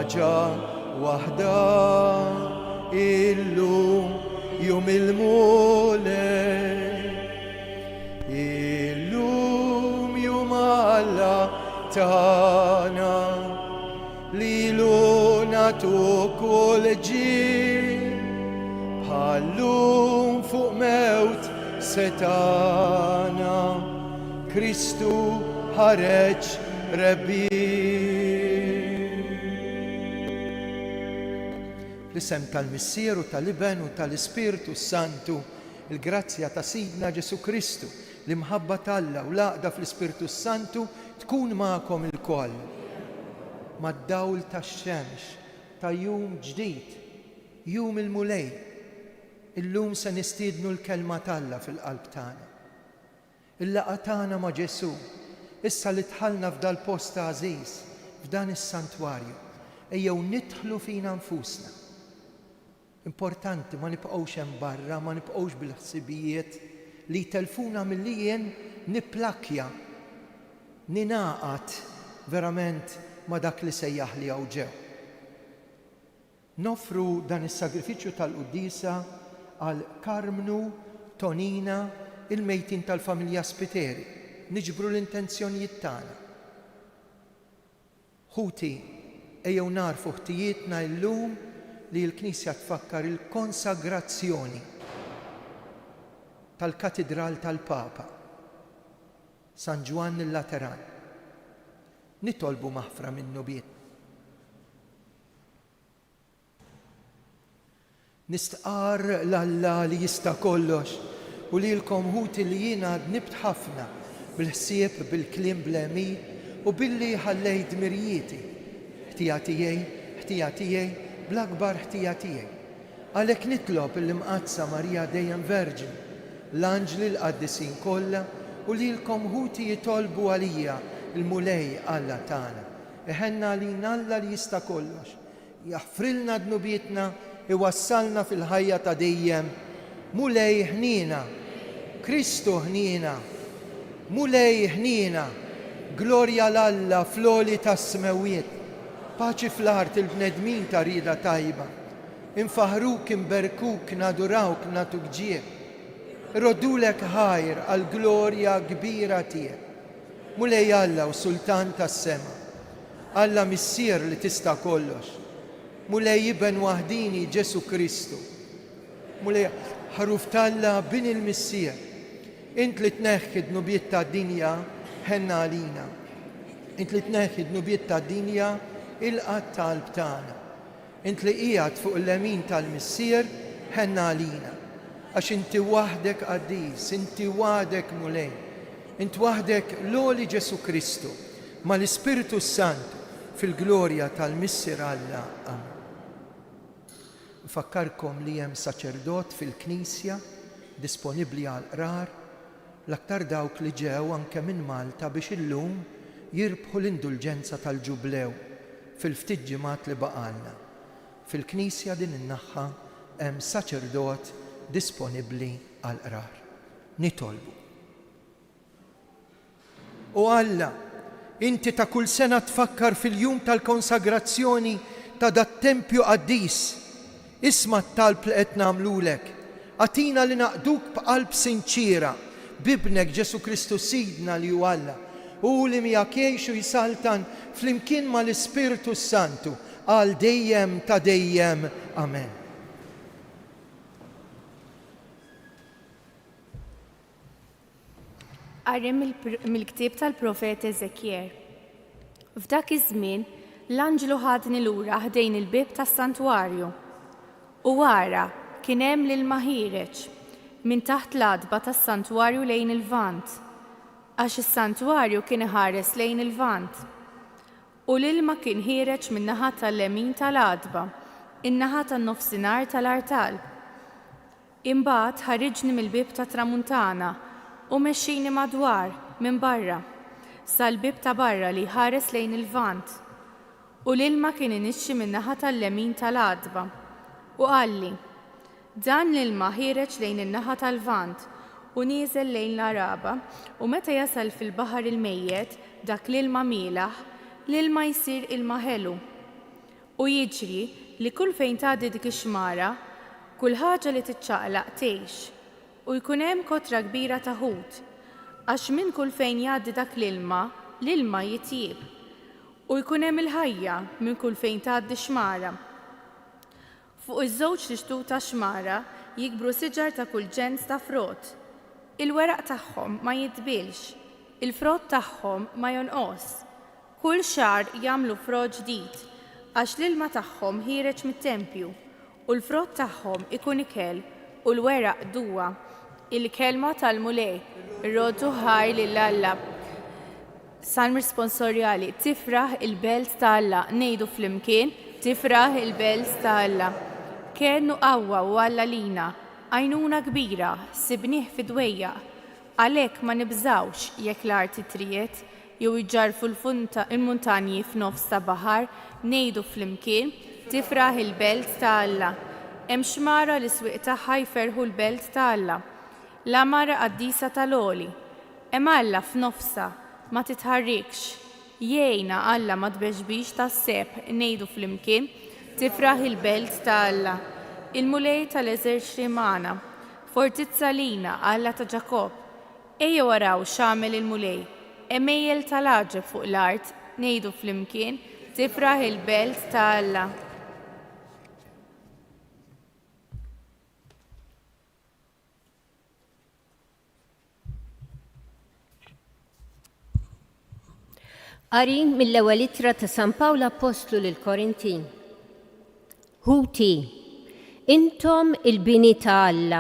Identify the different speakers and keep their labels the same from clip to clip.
Speaker 1: ħaġa waħda illum jum il-mulej, illum jum Alla tana lilu natu kull ġid bħallum fuq mewt setana Kristu ħareġ rebbi. L-isem tal-Missier u tal-Iben u tal-Ispiritu Santu, il-grazzja ta' Sidna Ġesu Kristu, l-imħabba tal-Alla u l-għaqda fl-Ispiritu Santu tkun magħkom il-koll. Mad-dawl tax-xemx ta' jum ġdid, jum il-mulej, illum se nistiednu l-kelma tal-Alla fil-qalb tagħna. Il-laqgħa tagħna ma' Ġesu, issa li tħallna f'dal post għażiż, f'dan is-santwarju, ejjew nidħlu fina nfusna. Importanti ma nibqgħux hemm barra, ma nibqgħux bil-ħsibijiet li telfuna milli jien nipplakja, ninaqat verament ma dak li sejjaħ li hawn ġew. Nofru dan is-sagrifiċċju tal-Qudiesa għal Karmnu, Tonina, il-mejtin tal-familja Spiteri. Niġbru l-intenzjonijiet tagħna. Ħuti, ejjew narfu ħtijietna llum li l-Knisja tfakkar il-konsagrazzjoni tal-Katedral tal-Papa San Ġwan il-Lateran. Nitolbu maħfra minnu biet. Nistqar l-Alla li jista' kollox u li l-kom ħuti li jiena nibt ħafna bil-ħsieb, bil-kliem blemi u billi ħallejt mirjieti. Ħtija tiegħi, bl-akbar ħtija tiegħi. Għalhekk nitlob il-Imqazza Marija dejjem Verġin, l-anġli l-qaddisin kollha u li l-kom ħuti jitolbu għalija il-mulej Alla tagħna. Iħenna lina Alla li jista' kollox, jaħfrilna dnubietna, iwassalna fil-ħajja ta' dejjem. Mulej ħnina, Kristu ħnina, mulej ħnina, glorja l-Alla fl-oli tas-smewiet, paċi fl-art il-bnedmin ta' rida tajba, infaħruk, imberkuk, nadurawk, natuk ġieb, irodulek ħajr għal-glorja kbira tiegħek. Mulej Alla u Sultan tas-sema, Alla Missier li tista' kollox, mulej Iben waħdini Ġesu Kristu, mulej ħaruf tal-Alla bin il-Missier, int li tneħħi d-nubiet ta' dinja ħenna għalina, int li tneħħi d-nubiet ta' dinja il-qatt tal-qalb tagħna, int li qiegħed fuq il-lemin tal-Missier ħenna għalina, għax inti waħdek qaddiż, inti waħdek mulej, int waħdek l-għoli Ġesu Kristu ma l-Ispiritu Santu fil-glorja tal-Missier Alla. Amen. Nfakkarkom li hemm saċerdot fil-Knisja disponibbli għal qrar, l-aktar dawk li ġew anke minn Malta biex illum jirbħu l-indulġenza tal-ġublew fil-ftit ġimgħat li baqalna. Fil-Knisja din in-naħa hemm saċerdot disponibbli għal qrar. Nitolbu. U Alla, inti ta' kull sena tfakkar fil-jum tal-konsagrazzjoni ta' dat-tempju qaddis, isma' t-talb li qed nagħmlulek. Atina li naqduk b'qalb sinċira, bibnek Ġesu Kristu Sidna li hu Alla, u li miegħek jgħix u jisaltan flimkien mal-Ispiritu Santu għal dejjem ta' dejjem. Amen.
Speaker 2: Qari mill-ktieb tal-Profet Eżekjer. F'dak iż-żmien l-anġlu ħadni lura ħdejn il-bib tas-santwarju u wara kien hemm l-ilma ħireġ minn taħt l-adba tas-santwarju lejn il-lvant, għax is-santwarju kien iħares lejn il-lvant. U l-ilma kien ħireġ min-naħa tal-lemin tal-adba, in-naħa tan-nofsinhar tal-artal. Imbagħad ħariġni mill-bib tat-tramuntana u mexxini madwar minn barra sal-bib ta' barra li ħares lejn il-lvant. U l-ilma kien inixxi min-naħa tal-lemin tal-adba. U qalli, dan l-ilma ħireġ lejn in-naħa tal-lvant u nieżel lejn l-Araba u meta jasal fil-baħar il-mejjed dak l-ilma mielaħ, l-ilma jsir ilma ħelu. u jiġri li kull fejn tgħaddi dik ix-xmara, kull ħaġa li titċaqlaq tgħix u jkun hemm kotra kbira ta' ħut, għax minn kull fejn jgħaddi dak l-ilma jitjieb u jkun hemm il-ħajja minn kull fejn tgħaddi xmara. Fuq iż-żewġ tixtut ta' xmara jikbru siġar ta' kull ġens ta' frott. Il-weraq tagħhom ma jitbilx, il-frott tagħhom ma jonqos. Kull xahar jagħmlu frott ġdid għax l-ilma tagħhom ħireġ mit-tempju u l-frott tagħhom ikun ikel u l-weraq duwa. Il-kelma tal-mulej, ir-roddu ħaj lil Alla. Salm responsorjali, tifraħ il-belt ta' Alla, ngħidu flimkien, tifraħ il-belt ta' Alla. Kienu qawwa u Alla lina, għajnuna kbira, sibnieh fidwejja, għalhekk ma nibżawx jekk l-art titriet, jew iġġarfu il-muntanji f'nofs ta' baħar, ngħidu flimkien, tifraħ il-belt ta' Alla. Hemm xmara li swieq tagħha jferħu l-belt ta' Alla. L-amara qaddisa tal-għoli, hemm Alla f'nofsa, ma titħarrikx. Jgħinna Alla ma tbeġbix tas-seb, ngħidu flimkien, tifraħ il-belt ta' Alla. Il-mulej tal-eżerċi magħna, fortizza lina Alla ta' Ġakob. Ejja waraw x'għamel il-mulej, emejjel tal-għaġeb fuq l-art, ngħidu flimkien, tifraħ il-belt ta' Alla.
Speaker 3: Qari mill-ewwel ittra ta' San Pawlu Apostlu lil-Korintin. Ħuti, intom il-bini ta' Alla.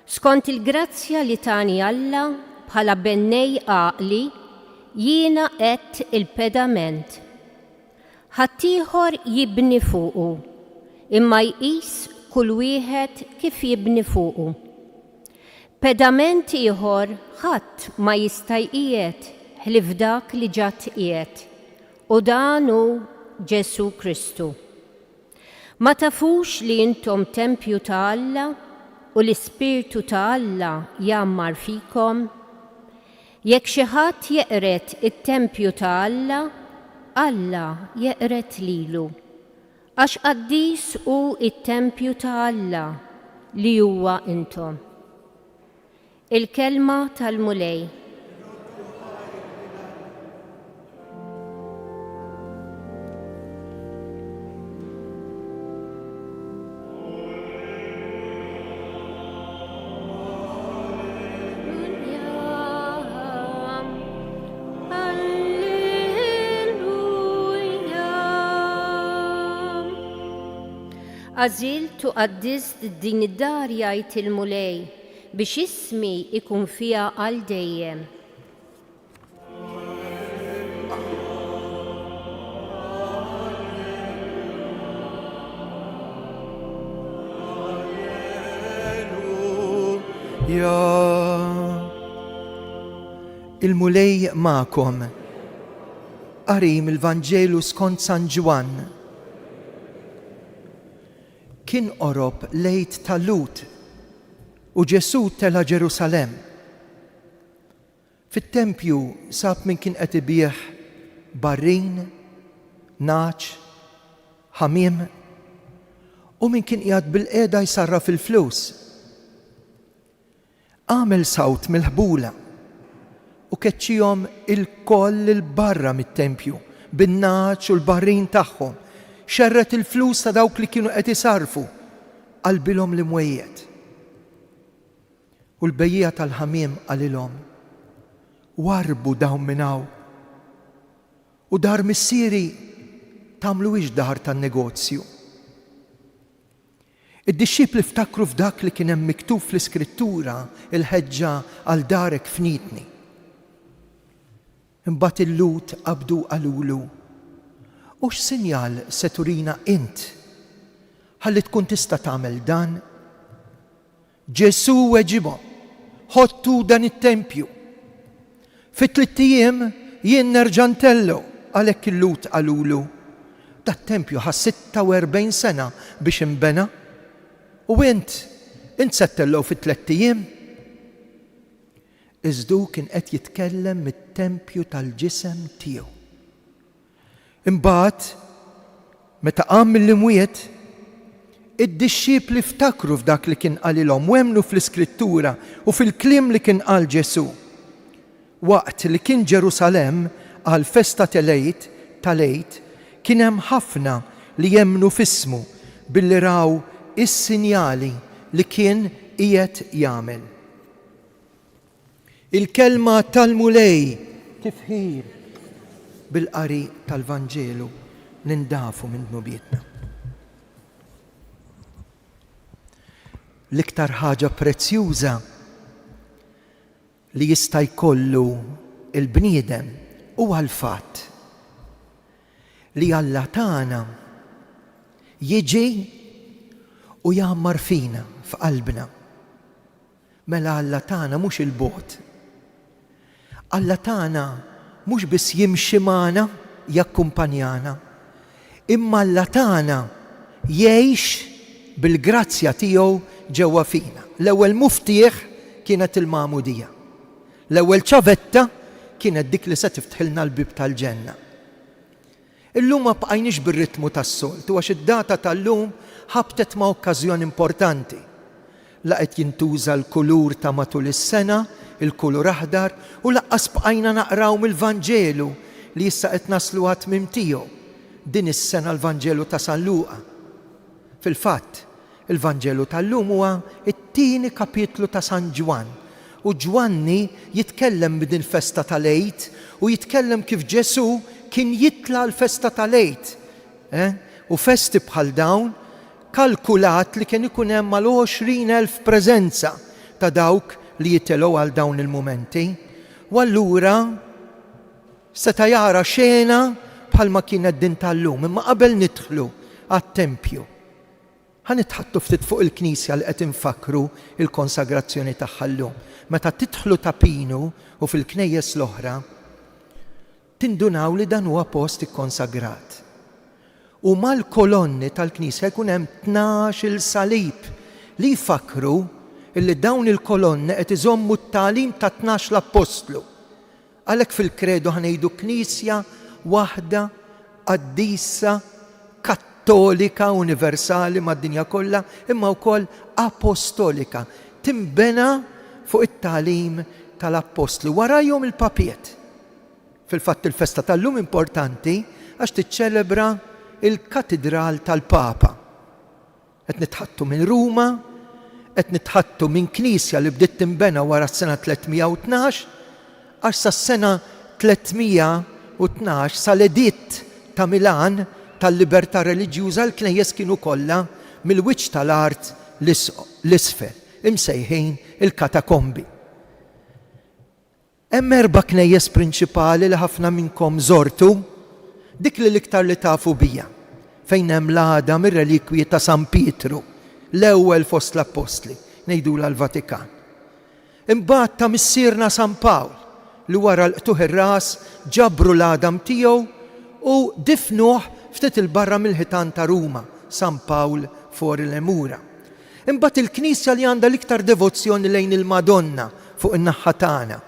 Speaker 3: Skont il-grazzja li tani Alla bħala bennej għaqli, jiena qed il-pedament. Ħaddieħor jibni fuqu, imma jqis kull wieħed kif jibni fuqu. Pedament ieħor ħadd ma jista' jqiegħed ħlif dak li ġatt qiegħed, u dan hu Ġesu Kristu. Ma tafux li intom tempju ta' Alla u l-Ispirtu ta' Alla jammar fikom? Jekk xi ħadd jeqret it-tempju ta' Alla, Alla jeqret lilu, għax qaddis hu it-tempju ta' Alla li huwa intom. Il-kelma tal-mulej. Għażilt u qaddist din id-dar jgħid il-mulej biex ismi ikun fiha għal dejjem.
Speaker 1: Ja il-mulej ma'kom. Qarim il-Vanġelu skont San Ġwan. Kien qorob lejt tal-Lut u Ġesu tela Ġerusalem. Fit-tempju sab min kien qed ibih barrin, naċ, ħamiem u min kien qiegħed bil-qiegħda jsarraf il-flus. Għamel sawt mill-ħbula u keċċihom il-koll il-barra mit-tempju bin-naċ u l-barrin tagħhom. Xerret il-flus ta' dawk li kienu qed isarfu qalbilhom li mwejjed. U l-bejjija tal-ħamiem qalilhom warbu dawn minn hawn. U dar missieri tagħmluhiex dar tan-negozju. Id-dixxipli ftakru f'dak li kien hemm miktub fl-Iskrittura il-ħeġġa għal darek fnitni. Imbagħad il-Lut qabdu qalulu: u x'sinjal se turina int ħalli tkun tista' tagħmel dan? Ġesu weġibhom: ħottu dan it-tempju. Fit-tliet ijiem jien nerġa' ntellu. Għalhekk il-Lut qalulu: dat-tempju ħa 46 sena biex inbena u int se ttellgħu fit-tliet ijiem. Iżdu kien qed jitkellem mit-tempju tal-ġisem tiegħu. Imbagħad meta qam mill-imwiet, id-dixxiepli ftakru f'dak li kien qalilhom u emnu fl-Iskrittura u fil-kliem li kien qal Ġesu. Waqt li kien Ġerusalemm għal festa tal-Għid kien hemm ħafna li jemmnu f'ismu billi raw is-sinjali li kien qiegħed jagħmel. Il-kelma tal-mulej tifħir bil-qari tal-Vanġelu nindafu minn dnubietna. L-iktar ħaġa prezzjuża li jista' jkollu il-bniedem huwa l-fatt li Alla tagħna jiġi u jagħmar fina f'qalbna. Mela Alla tagħna mhux il-bogħod. Alla tagħna mhux biss jimxi magħna jakkumpanjana, imma Alla tagħna jgħix bil-grazzja tiegħu ġewwa fina. L-ewwel muftieħ kienet il-Magħmudija. L-ewwel ċavetta kienet dik li se tiftħilna l-bib tal-ġenna. Illum ma bqajniex bir-ritmu tas-soltu għax id-data tal-lum ħabtet ma' okkażjoni importanti. Laqgħet jintuża l-kulur ta' matul is-sena, il-kulur aħdar, u laqqas bqajna naqraw mill-Vanġelu li issa qed naslu għat tmiem tiegħu. Din is-sena l-Vanġelu ta' San Luqa. Fil-fatt, il-Vanġelu tal-lum huwa it-tieni kapitlu ta' San Ġwan. U Ġwanni jitkellem b'din festa tal-Għid u jitkellem kif Ġesu kien jitla l-festa tal-Għid. U festi bħal dawn kalkulat li kien ikun hemm mal 20,000 preżenza ta' dawk li jitilgħu għal dawn il-mumenti. U allura seta' jara xena bħalma kienet din tal-lum, imma qabel nidħlu għat-tempju. Ħanitħattu ftit fuq il-Knisja li qed infakru il-konsagrazzjoni tagħha llum. Meta tidħlu ta' Pinu u fil-knejjes l-oħra, tindunaw li dan huwa post ikkonsagrat. U mal-kolonni tal-Knisja jkun hemm 12 salib li jfakru illi dawn il-kolonni qed iżommu t-tagħlim ta' 12 l-Apostlu. Għalhekk fil-kredu ħanejdu Knisja waħda qaddisa kattolika universali mad-dinja kollha, imma wkoll apostolika, timbena fuq it-tagħlim tal-Apostlu. Warajhom il-papiet. Fil-fatt il-festa tal-lum importanti għax tiċċelebra il-katedral tal-Papa. Qed nitħattu minn Ruma, qed nitħattu minn Knisja li bdiet timbena wara s-sena 312, għax sas-sena 312 sal-editt ta' Milan tal-libertà reliġjuża l-knejjes kienu kollha mill-wiċċ tal-art l-isfel, imsejħin il-katakombi. Hemm 4 knejjes prinċipali li ħafna minnkom żortu, dik li l-iktar li tafu bija, fejn hemm l-għada mir-relikwji ta' San Pietru, l-ewwel fost l-Apostli, ngħidula l-Vatikan. Imbagħad ta' missierna San Pawl li wara l-qtuħ ir-ras ġabru l-għadam tiegħu u difnuh ftit il-barra mill-ħitan ta' Ruma, San Pawl for il-Emura. Imbagħad il-Knisja li għandha l-iktar devozzjoni lejn il-Madonna fuq in-naħa tagħna.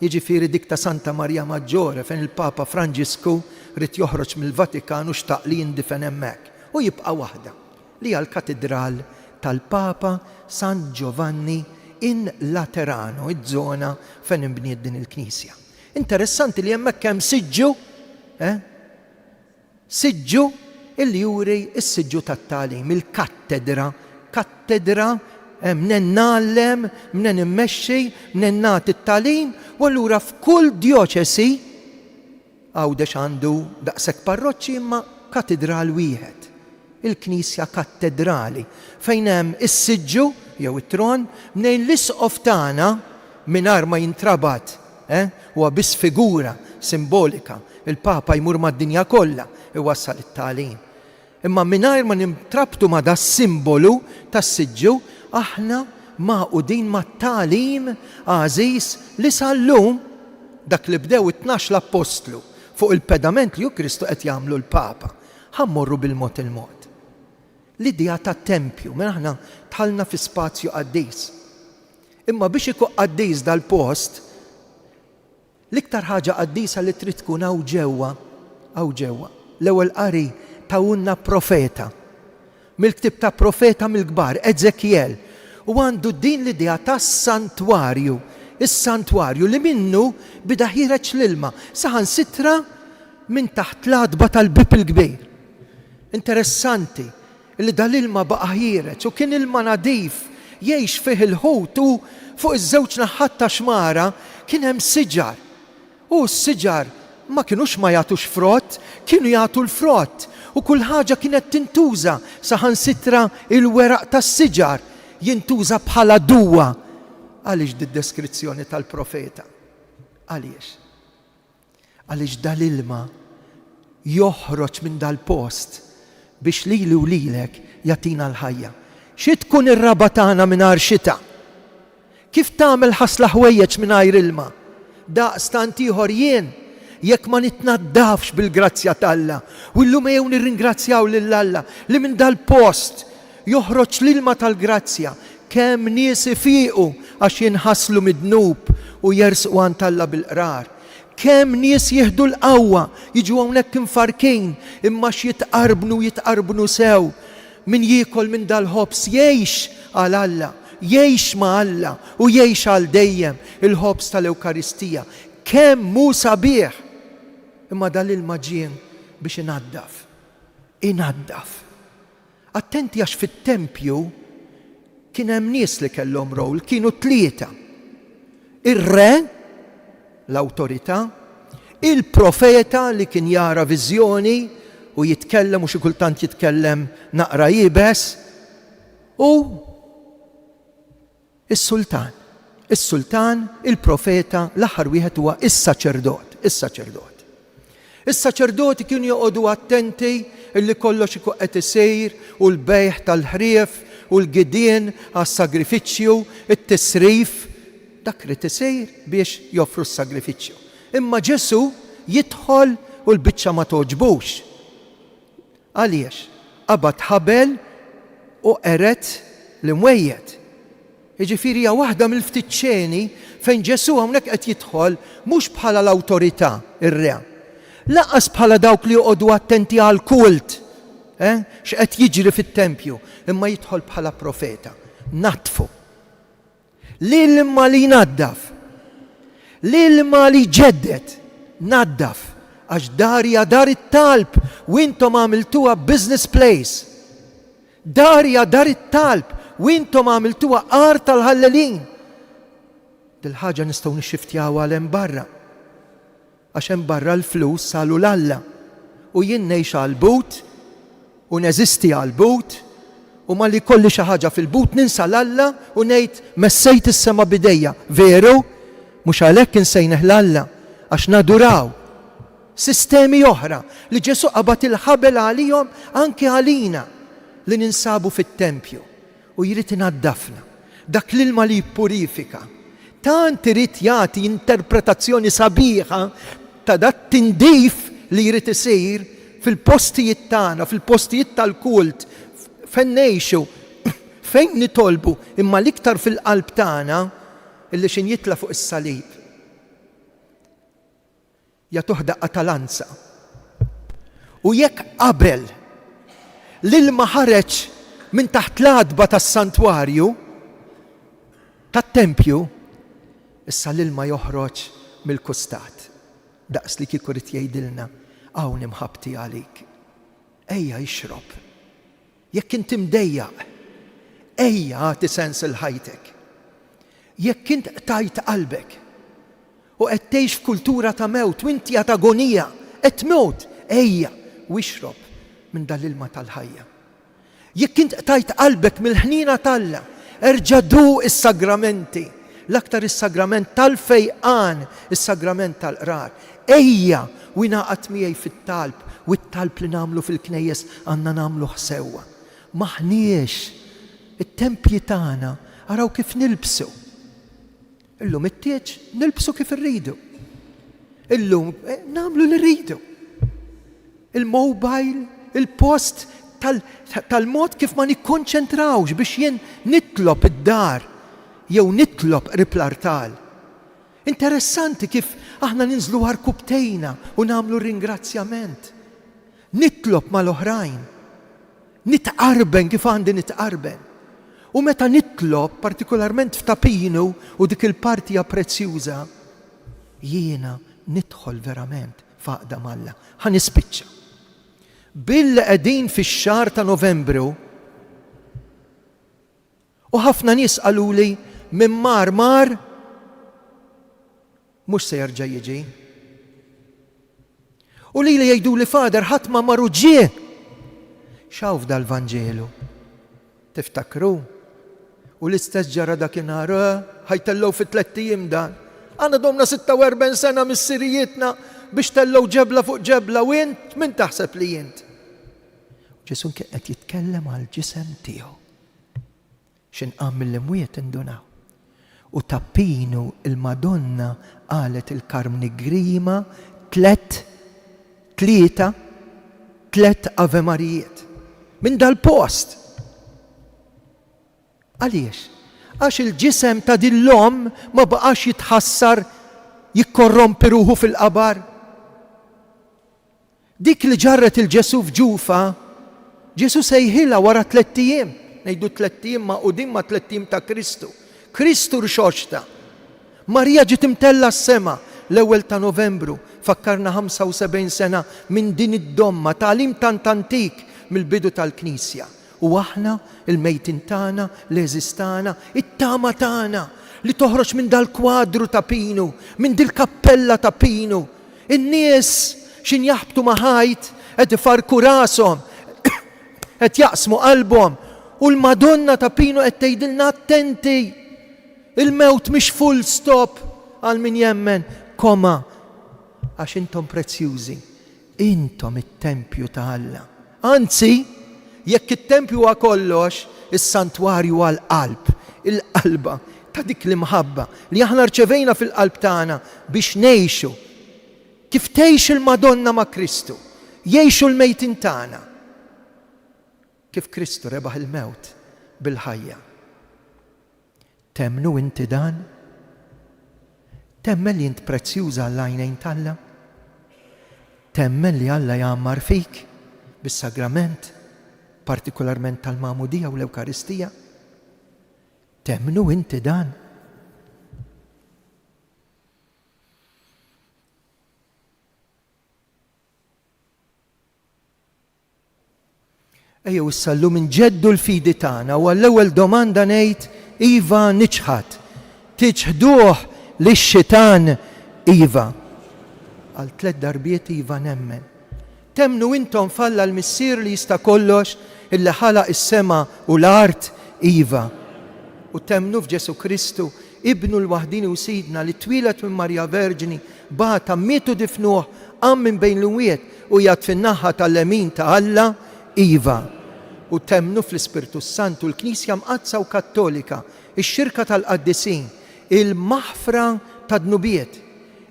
Speaker 1: Jiġifieri dik ta' Santa Marja Maġġore fejn il-Papa Franġisku rid joħroġ mill-Vatikan u xtaq li jindifen hemmhekk. U jibqa' waħda li hija l-Katedral tal-Papa San Giovanni in Laterano, iż-żona fejn inbniet din il-Knisja. Interessanti li hemmhekk hemm siġġu, siġġu illi juri s-siġġu tat-tagħlim, il-kattedra, kattedra mnen nallem, mnen immexxi, mnen nagħti t-tagħlim, u allura f'kull djoċesi għawdex għandu daqshekk parroċċi imma katedral wieħed, il-Knisja kattedrali, fejn hemm is-siġġu jew it-tron mnejn l-isqof tagħna mingħajr ma jintrabat, huwa biss figura simbolika, il-Papa jmur mad-dinja kollha iwassal it-tagħlim. Imma mingħajr ma nintrabtu ma' da simbolu tas-siġġu, aħna maqudin mat-tagħlim għażiż li sal-lum dak li bdew 12 l-Apostlu fuq il-pedament li Kristu qed jagħmlu l-Papa. Ħammorru bil-mod il-mod. L-idea tat-tempju, minn aħna tħallna fi spazju qaddis. Imma biex ikun qaddis dal-post, l-iktar ħaġa qaddisa li trid tkun hawn ġewwa. L-ewwel qari tawunna profeta. Mill-ktib ta' profeta mill-kbar, Ezekiel. U għandu din l-idea ta' santwarju. Is-santwarju li minnu bida ħireġ l-ilma. Saħan sitra minn taħt l-adba tal-bib il-kbir. Interessanti li dal-ilma baqa ħireġ u kien ilma nadif jgħix fih il-ħut u fuq iż-żewġ naħat ta' xmara kien hemm siġar. U s-siġar ma kienux ma jagħtux frott, kienu jagħtu l-frott. U kull ħaġa kienet tintuża saħansitra il-weraq tas-siġar jintuża bħala duwa. Għaliex did-deskrizzjoni tal-profeta? Għaliex? Għaliex dal-ilma joħroġ minn dal-post biex lili u lilek jatina l-ħajja. Xi tkun ir-raba tagħna mingħajr xita? Kif tagħmel ħasla ħwejjeġ mingħajr ilma? Daqstant ieħor jien jekk ma nitnaddafx bil-grazzja tal-Alla. U llum jew nirringrazzjaw lill-Alla li minn dal-post joħroġ l-ilma tal-grazzja. Kemm nies ifiqu għax jinħasslu mid-dnub u jersqu għand Alla bil-qrar. Kemm nies jieħdu l-qawwa jiġu hawnhekk infarkin imma jitqarbnu sew. Min jiekol minn dal-ħobs jgħix għal Alla, jgħix ma' Alla u jgħix għal dejjem il-ħobs tal-Ewkaristija. Kemm mu sabiħ imma dal-ilma ġien biex inaddaf. Attenti għax fit-tempju kien hemm nies li kellhom rowl, kienu 3. Ir-re, l-awtorità, il-profeta li kien jara viżjoni u jitkellem u xi kultant jitkellem naqra jibes u is-sultan. Is-sultan, il-profeta, l-aħħar wieħed huwa is-saċerdot. Is-saċerdoti kienu joqogħdu attenti illi kollox ikun qed isejr u l-bejħ tal-ħrief u l-gidien għas-sagrifiċċju, it-tisrif, dak rid isejr biex joffru s-sagrifiċċju. Imma Ġesu jidħol u l-biċċa ma toġbux. Għaliex? Qabad ħabel u qeret l-imwejjed. Jiġifieri hija waħda mill-ftit ċeni fejn Ġesu hawnhekk qed jidħol mhux bħala l-awtorità ir-re. Laqas bħala dawk li joqogħdu attenti għal kult. X'qed jiġri fit-tempju, imma jidħol bħala profeta. Natfu. L-ilma li naddaf. L-ilma li ġeddet. Naddaf. Għax darja dar it-talb u intom għamiltuha business place. Darja dar it-talb u intom għamiltuha qar tal-ħallelin. Dil-ħaġa nistgħu nixxiftjawha għal hemm barra. Għax hemm barra l-flus salu l-Alla. U jien ngħix għall-but u neżisti għall-but u ma li kolli xi ħaġa fil-but ninsa l-Alla u ngħid messejt is-sema bidejja. Veru? Mhux għalhekk insejnih l-Alla għax naduraw. Sistemi oħra li Ġesu qabad il-ħabel għalihom anke għalina li ninsabu fit-tempju u jrid inaddafna. Dak l-ilma li jippurifika. Tant irid jagħti interpretazzjoni sabiħa ta' dak tindif li jrid isir fil-postijiet tagħna, fil-postijiet tal-kult, fejn ngħixu, fejn nitolbu, imma l-iktar fil-qalb tagħna illi xin jitla fuq is-salib. Jagħtuh daqqa tal-anza. U jekk qabel l-ilma ħareġ minn taħt l-adba tas-santwarju tat-tempju, issa l-ilma joħroġ mill-kustat. Daqs li kieku rid jgħidilna hawn imħabbti għalik. Ejja jixrob. Jekk inti mdejjaq, ejja għati sens il-ħajtek. Jekk int qtajt qalbek u qed tgħix f'kultura ta' mewt u inti qed agonija, qed tmut, ejja u ixrob minn dal-ilma tal-ħajja. Jekk int qtajt qalbek mill-ħnina tal-Alla, erġa' du is-sagramenti. L-aktar is-sagrament tal-fejqan, is-sagrament tal-qrar. Ejja u jingħaqad miegħi fit-talb u t-talb li nagħmlu fil-knejjes għandna nagħmluh sewwa. Maħniex it-tempji tagħna araw kif nilbsu. Illum it-tieġ nilbsu kif irridu. Illum nagħmlu li rridu. Il-mobile, il-post tal-mod kif ma nikkonċentrawx biex jien nitlob id-dar jew nitlob riplartal. Interessanti kif aħna ninżlu għar kubtejna u nagħmlu ringrazzjament. nitlob mal-oħrajn, nitqarben kif għandi nitqarben. U meta nitlob, partikolarment f'tapinu u dik il-partija prezzjuża, jiena nidħol verament faqda malla. Ħanispiċċa. Billi qegħdin fix-xahar ta' Novembru u ħafna nies qaluli minn mar mhux se jerġa' jiġi. U li jgħiduli Fader ħadd ma maru ġie. X'hawn f'dal-Vanġelu? Tiftakru? U l-istess ġara dakinhar ħajtellgħu fit-tliet ijiem dan. Għandna domna 46 sena mis-sirijietna biex tellgħu ġebla fuq ġebla u int min taħseb li int? Ġesu kien qed jitkellem għal ġisem tiegħu. X'inqam mill-imwiet indunaw. U tappinu il-Madonna qalet il-Karmnigrima tlet Ave Marijiet minn dal-post. Għaliex? Għax il-ġisem ta' dillom ma baqax jitħassar jikkorrompi ruħu fil-qabar. Dik li ġarret il-Ġesu f'Ġufa, Ġesu sejħilha wara 3 ijiem. Ngħidu 3 ijiem ma' qudiem ma' 3 ijiem ta' Kristu. Kristu rxoxta. Marija ġiet imtella s-sema l-ewwel ta' Novembru, fakkarna 75 sena minn din id-domma tagħlim tant antik mill-bidu tal-Knisja. U aħna il-mejtin tagħna, l-eżistana, it-tama tagħna li toħroġ minn dal-kwadru ta' pinu, minn dil-kappella ta' pinu. In-nies x'in jaħbtu ma' ħajt qed ifarku rashom, qed jaqsmu qalbhom u l-Madonna ta' pinu qed tgħidilna attenti. Il-mewt mhix full stop għal min jemmen, koma, għax intom prezzjużi, intom it-tempju ta' Alla. Anzi, jekk it-tempju huwa kollox, is-santwarju għal qalb, il-qalba ta' dik l-imħabba li aħna rċevejna fil-qalb tagħna biex ngħixu. Kif tgħix il-Madonna ma' Kristu, jgħixu l-mejtin tagħna. Kif Kristu rebaħ il-mewt bil-ħajja. Temnu inti dan? Temmen li int prezzjuża għall-għajnejn t'Alla? Temmen li Alla jgħammar fik bis-sagrament, partikolarment tal-Magħmudija u l-Ewkaristija? Temnu inti dan? Ejjew issallu minn ġeddu l-fidi tagħna u għall-ewwel domanda ngħid iva niċħad. Tiġħduh lix-xitan iva. Għal 3 darbiet iva nemmen. Temnu intom falla l-missier li jista' kollox illi ħalaq is-sema u l-art iva. U temnu f'Ġesu Kristu ibnu l-waħdini u sidna li twilet minn Marja Verġini bata mietu difnuh qam minn bejn l-imwiet u jgħat fin-naħa tal-lemin ta' Alla iva. U temnu fl-Ispirtu Santu l-Knisja mqazza u Kattolika, ix-xirka tal-qaddisin, il-maħfra tad-dnubiet,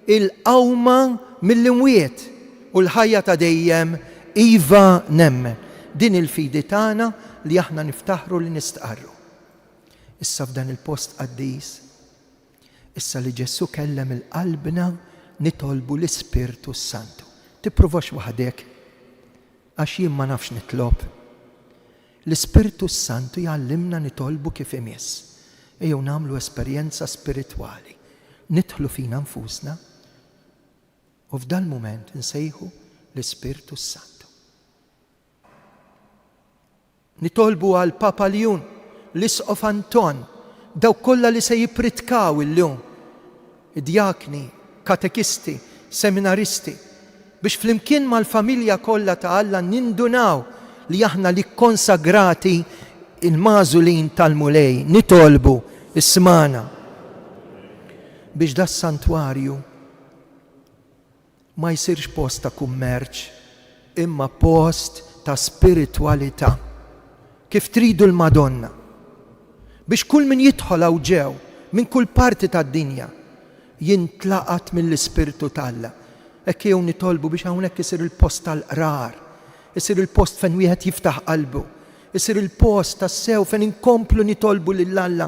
Speaker 1: il-qawma mill-imwiet u l-ħajja ta' dejjem iva nemmen. Din il-fidi tagħna li aħna niftaħru li nistqarru. Issa f'dan il-post qaddis, issa li Ġesu kellem il-qalbna nitolbu l-Ispirtu Santu. Tippruvax waħdek għax jien ma nafx nitlob. L-Ispirtu Santu jgħallimna nitolbu kif imiss. Ejjew nagħmlu esperjenza spiritwali. Nidħlu fina nfusna u f'dal mument nsejħu l-Ispirtu Santu. Nitolbu għal Papa Leon, l-Isqof Anton, dawk kollha li se jippritkaw illum, id-djakni, katekisti, seminaristi, biex flimkien mal-familja kollha ta' Alla nindunaw li aħna li konsagrati il-mażulin tal-mulej, nitolbu ismana biex da s-santwarju ma jsirx post ta' kummerċ, imma post ta' spiritualità. Kif tridu l-Madonna. Biex kull min jidħol hawn ġew minn kull parti tad-dinja jintlaqat mill-Ispirtu t'Alla. Hekk jew nitolbu biex hawnhekk isir il-post tal-qrar, isir il-post fejn wieħed jiftaħ qalbu, isir il-post tas-sew fejn inkomplu nitolbu lill-Alla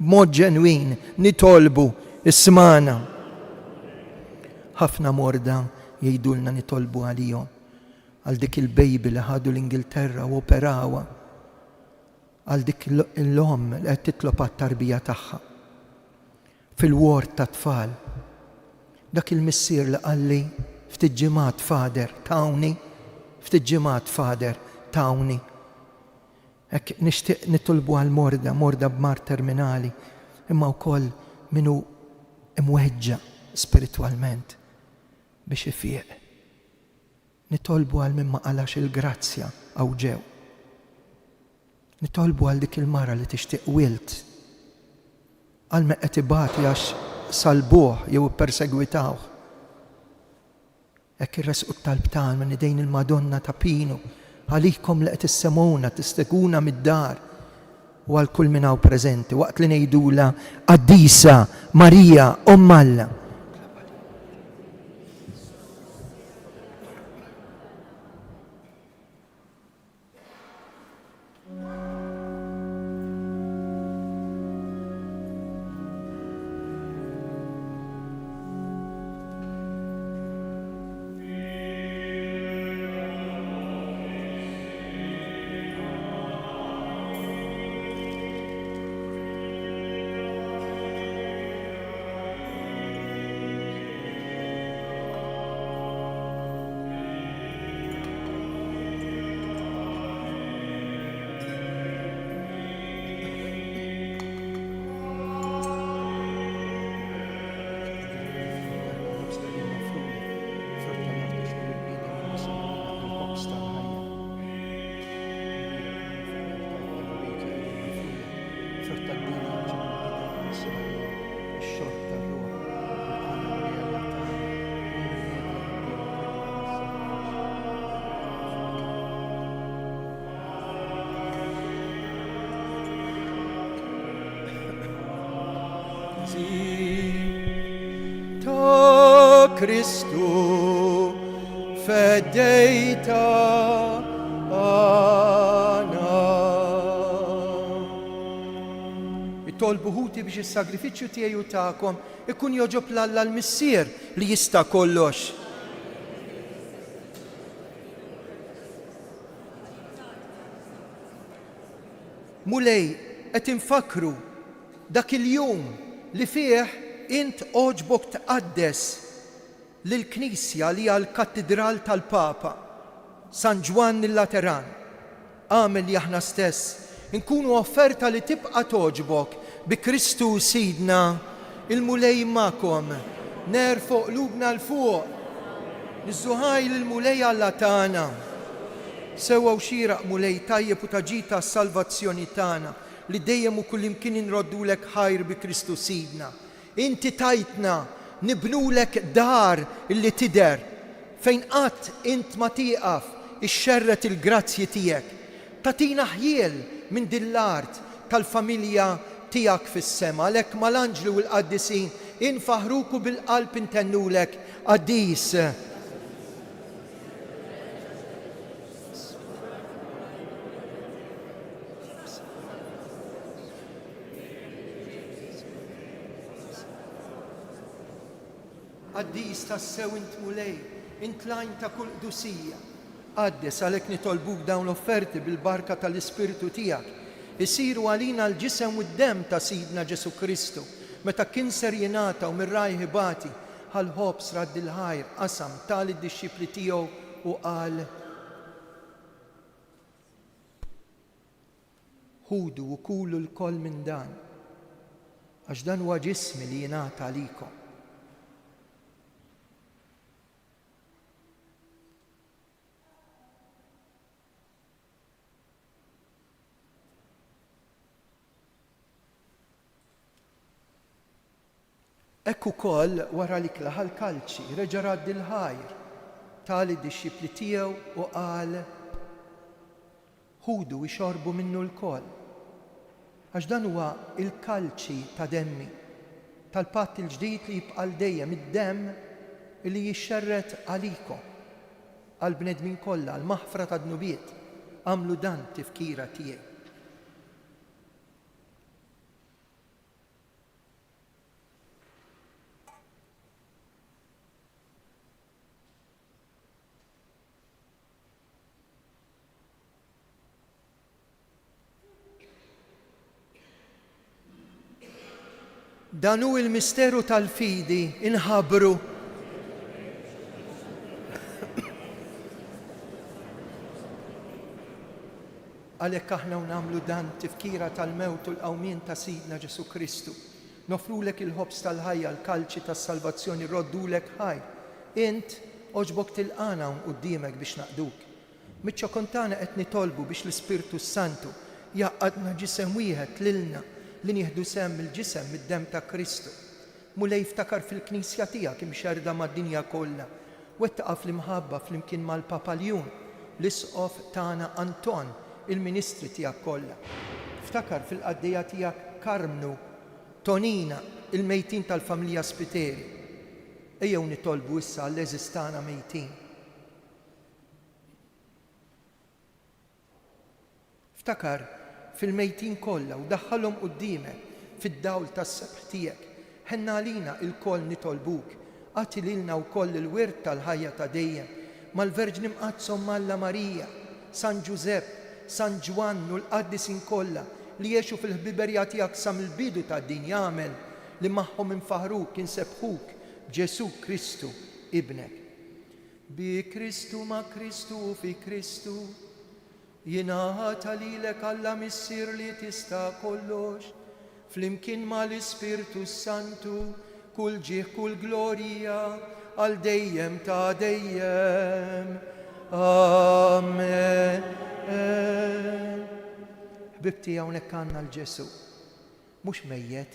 Speaker 1: b'mod ġenwin, nitolbu ismana. Ħafna morda jgħidulna nitolbu għalihom għal dik il-bejbi li ħadu l-Ingilterra u operawa, għal dik l-om li qed titlob għat-tarbija tagħha fil-ward ta' tfal. Dak il-missier li qalli ftit ġimgħat fader tawni. Hekk nixtieq nitolbu għal morda b'mar terminali, imma wkoll minnu imweġġa spiritwalment biex ifieq. Nitolbu għal min ma qalax il-grazzja aw ġew. Nitolbu għal dik il-mara li tixtieq wilt, għal ma qed ibati għax salbuh jew perseguitawh. Hekk irresqu t-talb tagħna minn idejn il-Madonna ta' Pinu għalikom li qed issemgħuna tisteguna mid-dar u għal kull min hawn preżenti waqt li ngħidula Qaddisa Marija Umm Alla. Ta' Kristu fedejta għana. It-tolbu ħuti biex is-sagrifiċċju tiegħi u tagħkom ikun joġob l-Alla l-Missier li jista' kollox. Mulej qed infakru dak il-jum li fih int oġbok tqaddes lill-Knisja li hija l-Kattidral tal-Papa San Ġwan il-Lateran. Għamel li aħna stess nkunu offerta li tibqa' toġbok bi Kristu Sidna il-mulej magħkom. Nerfgħu qlubna l-fuq. Niżżuħaj lill-mulej Alla tagħna. Sewwa xieraq mulej tajjeb u taġita s-salvazzjoni tagħna li dejjem u kull imkien inroddulek ħajr bi Kristu Sidna. Inti tajtna nibnulek dar illi tidher fejn qatt int ma tieqaf ixxerret il-grazzji tiegħek. Tatina ħjiel minn din l-art tal-familja tiegħek fis-sema. Għalhekk mal-anġlu u l-qaddisin infaħruku bil-qalb intennulek qaddis. Qaddis tassew int mulej, int lajn ta' kull qdusija. Qaddis għalhekk nitolbuk dawn l-offerti bil-barka tal-Ispiritu tiegħek isiru għalina l-ġisem u d-dem ta' Sidna Ġesu Kristu meta kien ser jingħata u mir-raj ħibati ħal-ħobs radd il-ħajr qasam tal-id-dixxipli tiegħu u qal ħudu u kulu l-koll minn dan għax dan huwa ġismi li jingħata għalikom. Ekku koll wara li klaħal kalċi, reġa' radd il-ħajr tali d-dixxipli tiegħu u qal ħudu ixorbu minnu l-koll. Għax dan huwa il-kalċi ta' demmi tal-patt il-ġdid li jibqa' dejjem id-demm li jixxerret għalikom għall-bnedmin kollha għall-maħfra ta' dnubiet. Għamlu dan tifkira tiegħi. Dan hu il-misteru tal-fidi inħabru għalhekk aħna nagħmlu dan tifkira tal-mewt u l-qawmien ta' Sidna Ġesu Kristu. Nofrulek il-ħobs tal-ħajja, l-kalċi tas-salvazzjoni, roddulek ħaj. Int oġbok tilqana hawn quddiemek biex naqduk. Miċ-ċokontana qed nitolbu biex l-Ispirtu Santu jaqgħadna ġisem wieħed lilna li nieħdu sehem il-ġisem mid-demm ta' Kristu. Mulej iftakar fil-Knisja tiegħek imxerda mad-dinja kollha. Wettaqa fl-imħabba flimkien mal-Papaljun, l-isqof tagħna Anton, il-ministri tiegħek kollha. Iftakar fil-qaddejja tiegħek Karmnu, Tonina, il-mejtin tal-familja Spiteri. Ejjew nitolbu issa għall-eżistana mejtin. Iftakar fil-mejtin kollha u daħħalhom quddiemek fid-dawl tas-sebħ tiegħek. Ħenna għalina il-koll nitolbuk, għati lilna wkoll il-wirt tal-ħajja ta' dejjem mal-Verġni Mqazzom Malla Marija, San Giuseppe, San Ġwann u l-qaddisin kollha li jgħixu fil-ħbiberja tiegħek sa mill-bidu tad-din jagħmel li magħhom infaħruk insebħuk b'Ġesu Kristu ibnek. Bi Kristu ma' Kristu u fi Kristu jingħata lilek Alla missier li tista' kollox flimkien mal-Ispirtu Santu kull ġieħ kull glorija għal dejjem ta' dejjem. Amen. Ħbibti hawnhekk għandna l-Ġesu, mhux mejjed,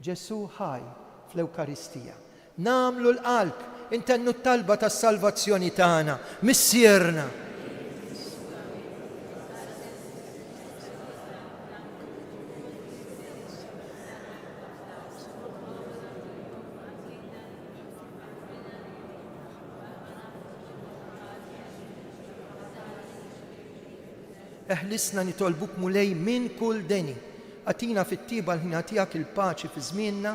Speaker 1: Ġesu ħaj fl-Ewkaristija. Nagħmlu l-qalb, intennu t-talba tas-salvazzjoni tagħna, missierna. Eħlisna nitolbuk mulej minn kull deni. Għatina fit-tiba l-ħina tiegħek il-paċi fi żmienna,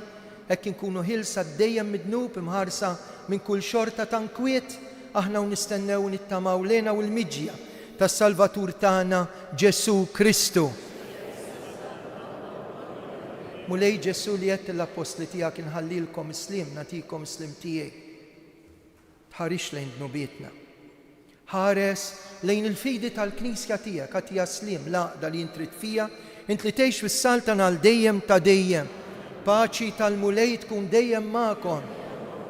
Speaker 1: hekk inkunu ħilsa dejjem midnub imħarsa minn kull xorta ta' nkwiet, aħna nistennew nittamaw lejna u l-miġja tas-Salvatur tagħna Ġesu Kristu. Mulej Ġesu li qed l-apostli tiegħek inħallilkom islim, nagħtikom islim tiegħi. Tħarix lejn dnubietna. Ħares lejn il-fidi tal-Knisja tiegħek għatija slim laqda li intrid fija, int li tgħix fis-saltan għal dejjem ta' dejjem. Paċi tal-mulej tkun dejjem magħkom.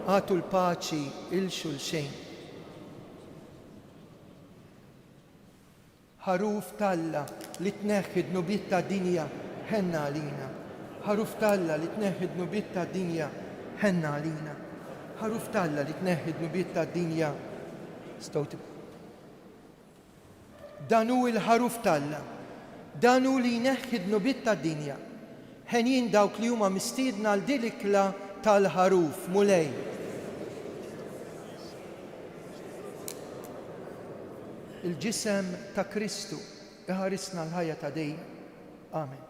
Speaker 1: Għatu l-paċi il-xulxejn. Ħaruf Talla li tneħħi dnubiet ta' dinja ħenna għalina. Ħaruf Talla li tneħħi dnubiet ta' dinja ħenna għalina. Ħaruf Talla li tneħħi dnubiet ta' dinja stawti. Danu il-ħaruf Talla, danu li jneħħi dnubiet tad-dinja. Ħenjin dawk li huma mistiedna għal dilikla tal-ħaruf mulej. Il-ġisem ta' Kristu iħarisna l-ħajja ta' dejjem. Amen.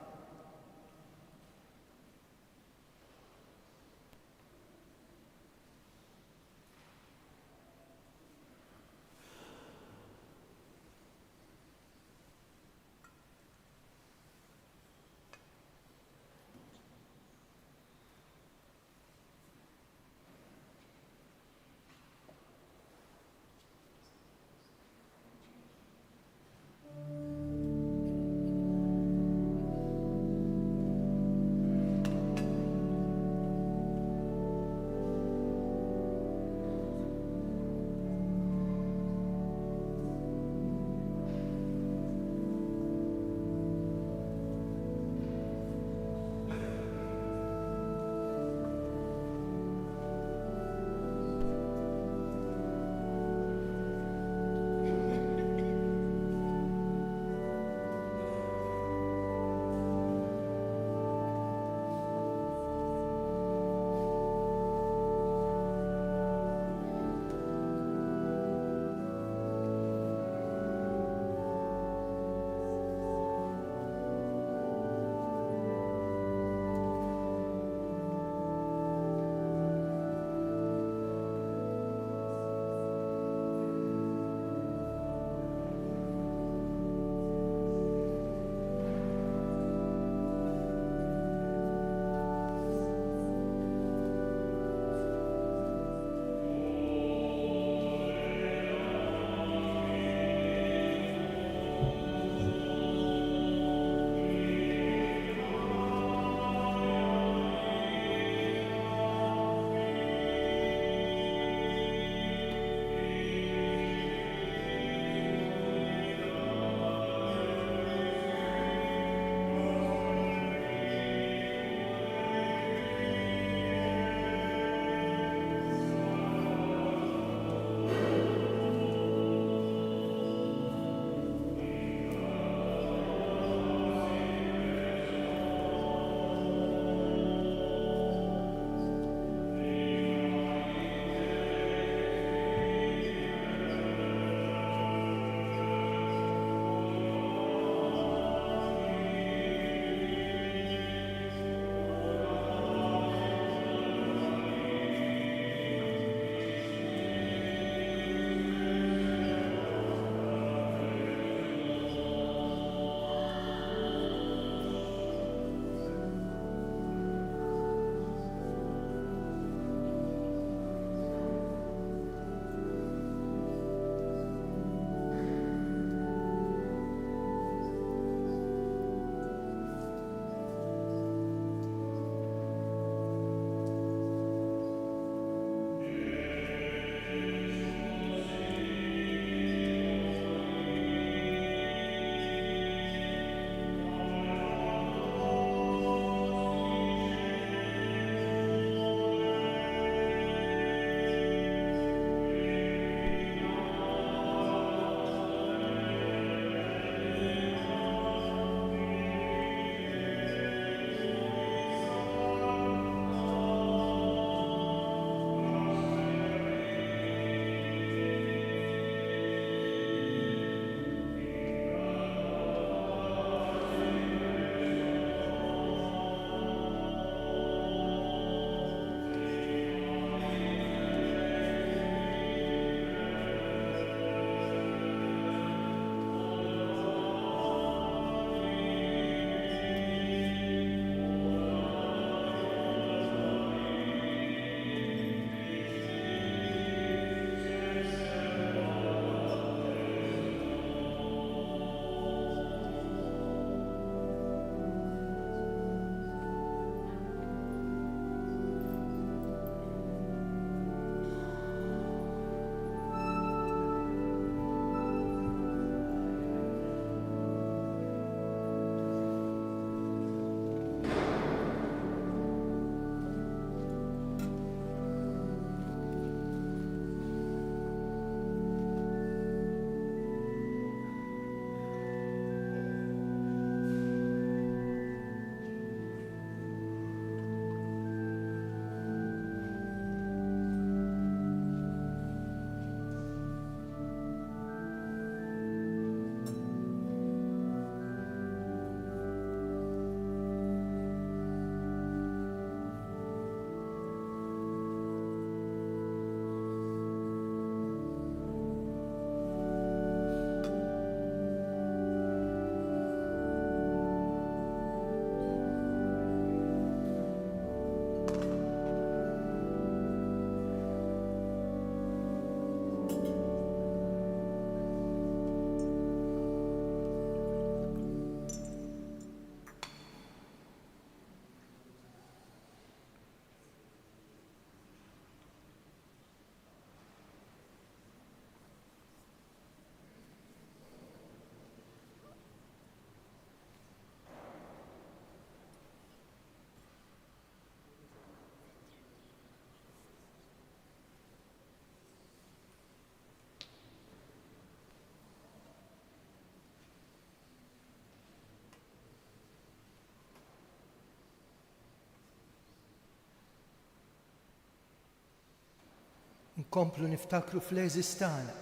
Speaker 1: Nkomplu niftakru fl-eżis tagħna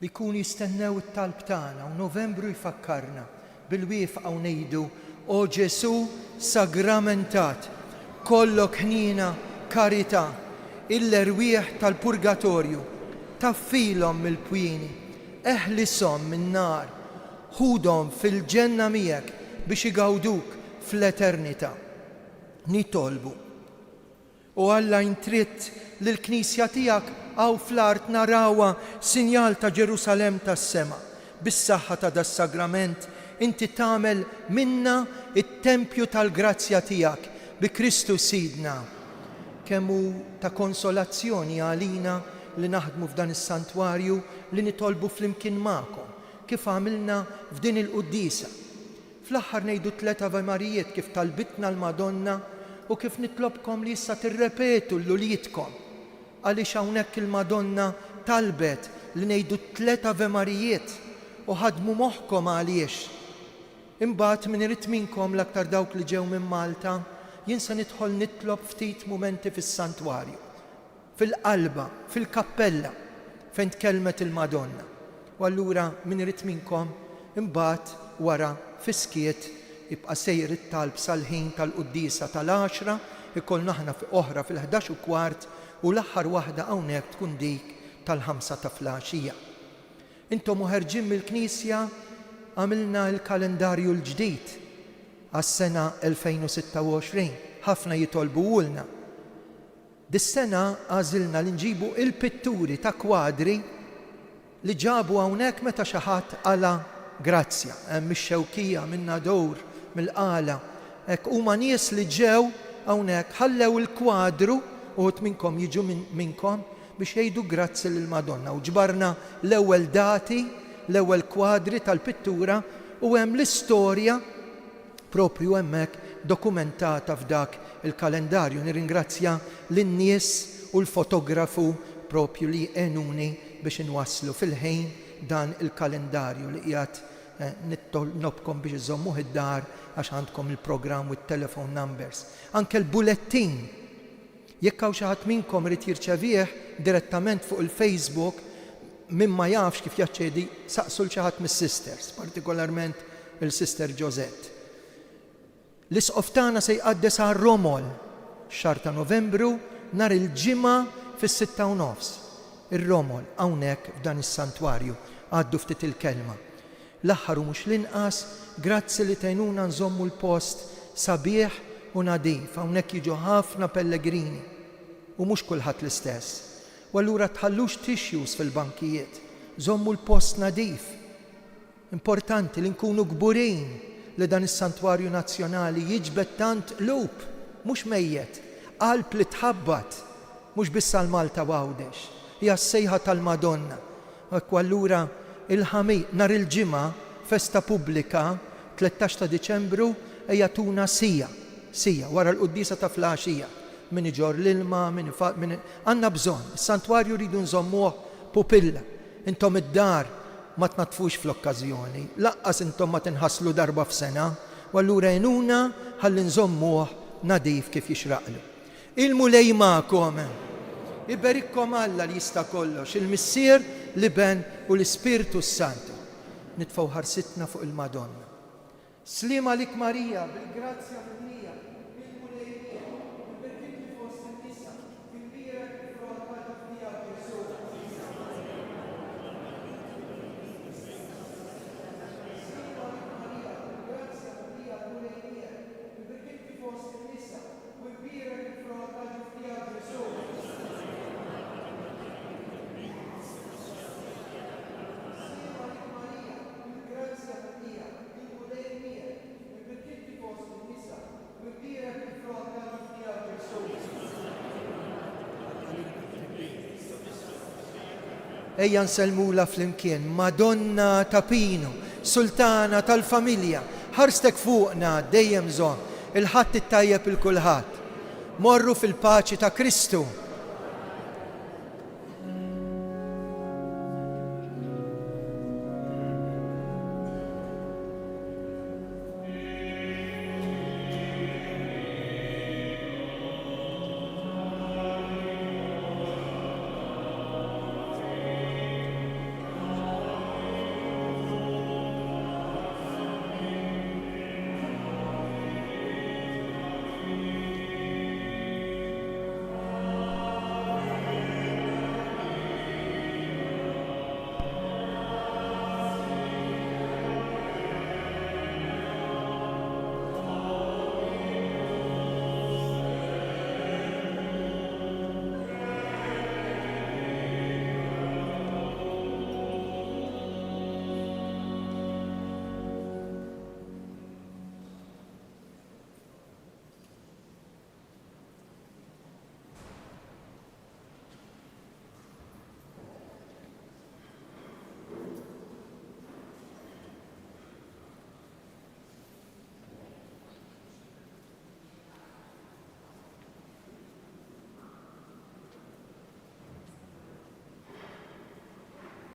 Speaker 1: li jkunu jistennew it-talb tagħna u Novembru jfakkarna bil-wieqfa u ngħidu: O Ġesu sagramentat, kollok ħnina karità, il-erwieħ tal-purgatorju, taffilhom mill-pwini, eħlishom min-nar, ħudhom fil-ġenna miegħek biex igawduk fl-eternità. Nitolbu. U Alla intritt lill-Knisja tiegħek għaw fl-art narawha sinjal ta' Ġerusalem tas-sema. Bis-saħħa ta' das-sagrament inti tagħmel minna it-tempju tal-grazzja tiegħek bi Kristu Sidna. Kemm hu ta' konsolazzjoni għalina li naħdmu f'dan is-santwarju li nitolbu flimkien magħkom kif għamilna f'din il-quddisa. Fl-aħħar ngħidu 3 Ave Marijiet kif talbitna l-Madonna u kif nitlobkom li issa tirrepetu l-uliedkom għaliex hawnhekk il-Madonna talbet li ngħidu 3 Ave Marijiet u ħadmu moħħkom għaliex. Imbagħad min irid minnkom l-aktar dawk li ġew minn Malta, jien se nidħol nitlob ftit mumenti fis-santwarju, fil-qalba, fil-kappella fejn tkellmet il-Madonna. U allura min irid minnkom imbagħad wara fiskiet jibqa' sejr it-talb sal-ħin tal-quddisa tal-10 ikollna aħna oħra fil-11:15 u l-aħħar waħda hawnhekk tkun dik tal-5 ta' filgħaxija. Intom ħerġin mill-Knisja għamilna l-kalendarju l-ġdid għas-sena 2026. Ħafna jitolbuwulna. Dis-sena għażilna li nġibu il-pitturi ta' kwadri li ġabu hawnhekk meta xi ħadd għala grazzja. Hemm ix-Xewkija minna dowr mill-qala. Hekk huma nies li ġew hawnhekk ħallew il-kwadru uħud minnkom jiġu minnkom biex jgħidu grazzi lill-Madonna. U ġbarna l-ewwel dati, l-ewwel kwadri tal-pittura u hemm l-istorja propju hemmhekk dokumentata f'dak il-kalendarju. Nirringrazzja lin-nies u l-fotografu propju li għenuni biex inwasslu fil-ħin dan il-kalendarju li qiegħed nitlobkom biex iżommuh id-dar għax għandkom il-programm u t-telephone numbers. Anke l-bulettin. Jekk hawn xi ħadd minnkom irid jirċevih direttament fuq il-Facebook min ma jafx kif jaċċedi, saqsu l xi ħadd mis-sisters, partikolarment il-Sister Josette. L-isqof tagħna se jqaddes għar Romol x-xahar ta' Novembru nhar il-ġimgħa fis-6:30. Ir-Romol hawnhekk f'dan is-santwarju għaddu ftit il-kelma. L-aħħar u mhux l-inqas, grazzi li tgħinuna nżommu l-post sabiħ u nadif. Hawnhekk jiġu ħafna pellegrini u mhux kulħadd l-istess. U allura tħallux tissues fil-bankijiet, żommu l-post nadif. Importanti li nkunu gburin li dan is-santwarju nazzjonali jiġbed tant qlub, mhux mejjed, qalb li tħabbat, mhux biss għal Malta Għawdex. Hija s-sejħa tal-Madonna. U allura il-ħamij nhar il-ġimgħa festa pubblika 13 ta' Diċembru ejja tuna sija wara l-quddisa ta' filgħaxija. Min iġor l-ilma, min għandna bżonn. Is-santwarju rridu nżommuh pupilla. Intom id-dar ma tnatfux fl-okkażjoni, laqqas intom ma tinħasslu darba f'sena, u allura għenuna ħalli nżommuh nadif kif jixraqlu. Il-mulej magħkom. Iberikkom Alla li jista' kollox, il-Missier, l-Iben u l-Ispiritu Santu. Nitfgħu ħarsitna fuq il-Madonna. Slima lik Marija, bil-grazzja minnija, bil-mulejnija, bil-berkit fost in-nisa, bil-bira kif-frota ta' Ġesu. Ejja nsellmula flimkien, Madonna ta' Pino, Sultana tal-familja, ħarstek fuqna dejjem żomm, il-ħadd ittajjeb il-kulħadd. Morru fil-paċi ta' Kristu.